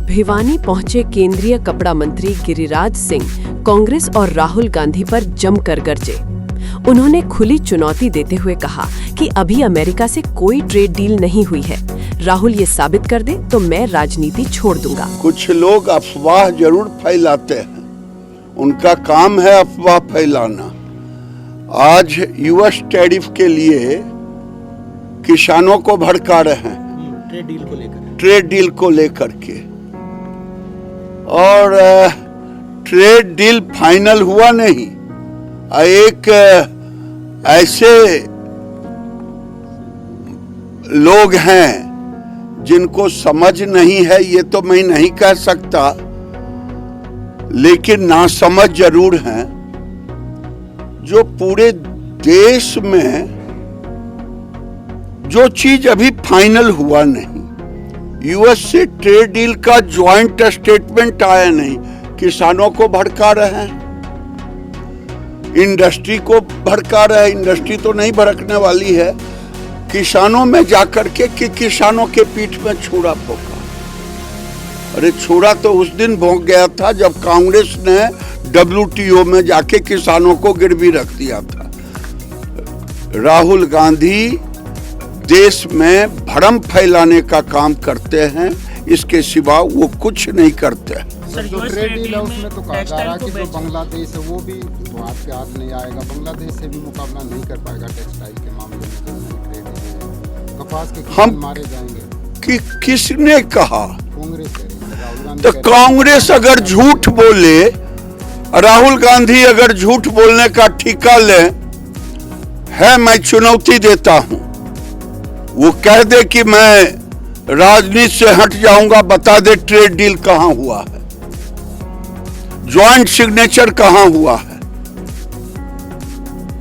भिवानी पहुंचे केंद्रीय कपड़ा मंत्री गिरिराज सिंह कांग्रेस और राहुल गांधी पर जमकर गरजे। उन्होंने खुली चुनौती देते हुए कहा कि अभी अमेरिका से कोई ट्रेड डील नहीं हुई है। राहुल ये साबित कर दे तो मैं राजनीति छोड़ दूंगा। कुछ लोग अफवाह जरूर फैलाते हैं, उनका काम है अफवाह फैलाना। आज यूएस टैरिफ के लिए किसानों को भड़का रहे हैं ट्रेड डील को लेकर के, और ट्रेड डील फाइनल हुआ नहीं। एक ऐसे लोग हैं जिनको समझ नहीं है, ये तो मैं नहीं कह सकता, लेकिन नासमझ जरूर हैं, जो पूरे देश में जो चीज अभी फाइनल हुआ नहीं, यूएस से ट्रेड डील का ज्वाइंट स्टेटमेंट आया नहीं, किसानों को भड़का रहे हैं, इंडस्ट्री को भड़का रहे हैं। इंडस्ट्री तो नहीं भड़कने वाली है, किसानों में जाकर के कि किसानों के पीठ में छुरा भोंका। अरे छुरा तो उस दिन भोंक गया था जब कांग्रेस ने WTO में जाके किसानों को गिरवी रख दिया था। राहुल गांधी देश में भ्रम फैलाने का काम करते हैं, इसके सिवा वो कुछ नहीं करते हैं। सर, जो ट्रेड डील है उसमें तो कहा जा रहा है कि जो बांग्लादेश है वो भी तो आपके हाथ नहीं आएगा, बांग्लादेश से भी मुकाबला नहीं कर पाएगा टेक्सटाइल के मामले में। जो ट्रेड डील कपास के किसान मारे जाएंगे कि किसने कहा? कांग्रेस। तो कांग्रेस अगर झूठ बोले, राहुल गांधी अगर झूठ बोलने का ठेका ले है, मैं चुनौती देता हूं, वो कह दे कि मैं राजनीति से हट जाऊंगा, बता दे ट्रेड डील कहां हुआ है, ज्वाइंट सिग्नेचर कहां हुआ है।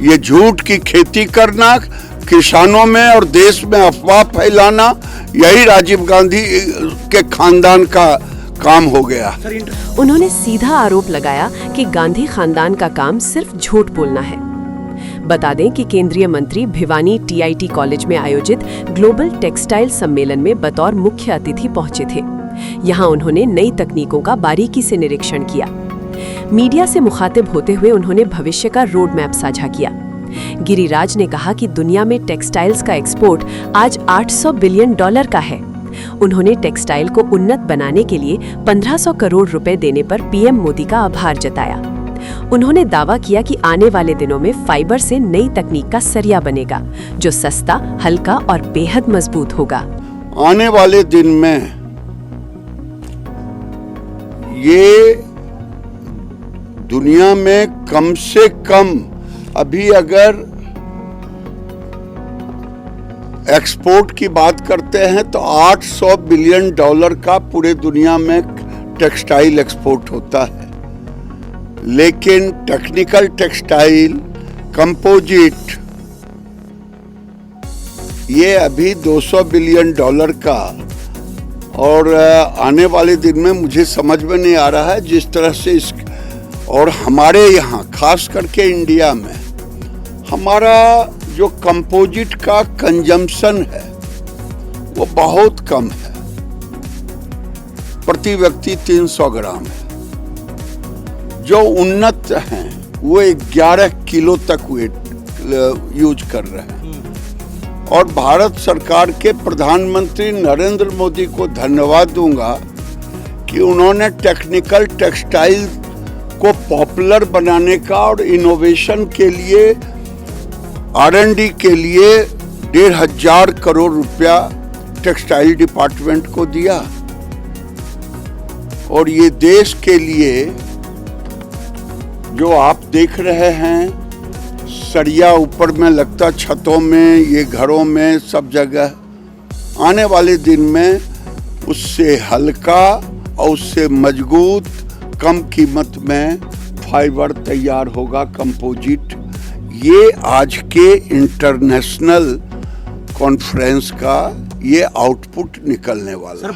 ये झूठ की खेती करना, किसानों में और देश में अफवाह फैलाना, यही राजीव गांधी के खानदान का काम हो गया। उन्होंने सीधा आरोप लगाया कि गांधी खानदान का काम सिर्फ झूठ बोलना है। बता दें कि केंद्रीय मंत्री भिवानी TIT कॉलेज में आयोजित ग्लोबल टेक्सटाइल सम्मेलन में बतौर मुख्य अतिथि पहुंचे थे। यहां उन्होंने नई तकनीकों का बारीकी से निरीक्षण किया। मीडिया से मुखातिब होते हुए उन्होंने भविष्य का रोड मैप साझा किया। गिरिराज ने कहा कि दुनिया में टेक्सटाइल्स का एक्सपोर्ट आज $800 बिलियन का है। उन्होंने टेक्सटाइल को उन्नत बनाने के लिए 1500 करोड़ रुपए देने पर PM मोदी का आभार जताया। उन्होंने दावा किया कि आने वाले दिनों में फाइबर से नई तकनीक का सरिया बनेगा, जो सस्ता, हल्का और बेहद मजबूत होगा। आने वाले दिन में ये दुनिया में कम से कम, अभी अगर एक्सपोर्ट की बात करते हैं तो $800 बिलियन का पूरे दुनिया में टेक्सटाइल एक्सपोर्ट होता है, लेकिन टेक्निकल टेक्सटाइल, कंपोजिट, ये अभी $200 बिलियन का, और आने वाले दिन में मुझे समझ में नहीं आ रहा है जिस तरह से और हमारे यहाँ खास करके इंडिया में हमारा जो कंपोजिट का कंजम्पशन है वो बहुत कम है, प्रति व्यक्ति 300 ग्राम है। जो उन्नत हैं वो 11 किलो तक वेट यूज कर रहे हैं। और भारत सरकार के प्रधानमंत्री नरेंद्र मोदी को धन्यवाद दूंगा कि उन्होंने टेक्निकल टेक्सटाइल को पॉपुलर बनाने का और इनोवेशन के लिए, R&D के लिए 1500 करोड़ रुपया टेक्सटाइल डिपार्टमेंट को दिया। और ये देश के लिए जो आप देख रहे हैं, सरिया ऊपर में लगता, छतों में, ये घरों में, सब जगह, आने वाले दिन में उससे हल्का और उससे मजबूत, कम कीमत में फाइबर तैयार होगा, कंपोजिट। ये आज के इंटरनेशनल कॉन्फ्रेंस का ये आउटपुट निकलने वाला है।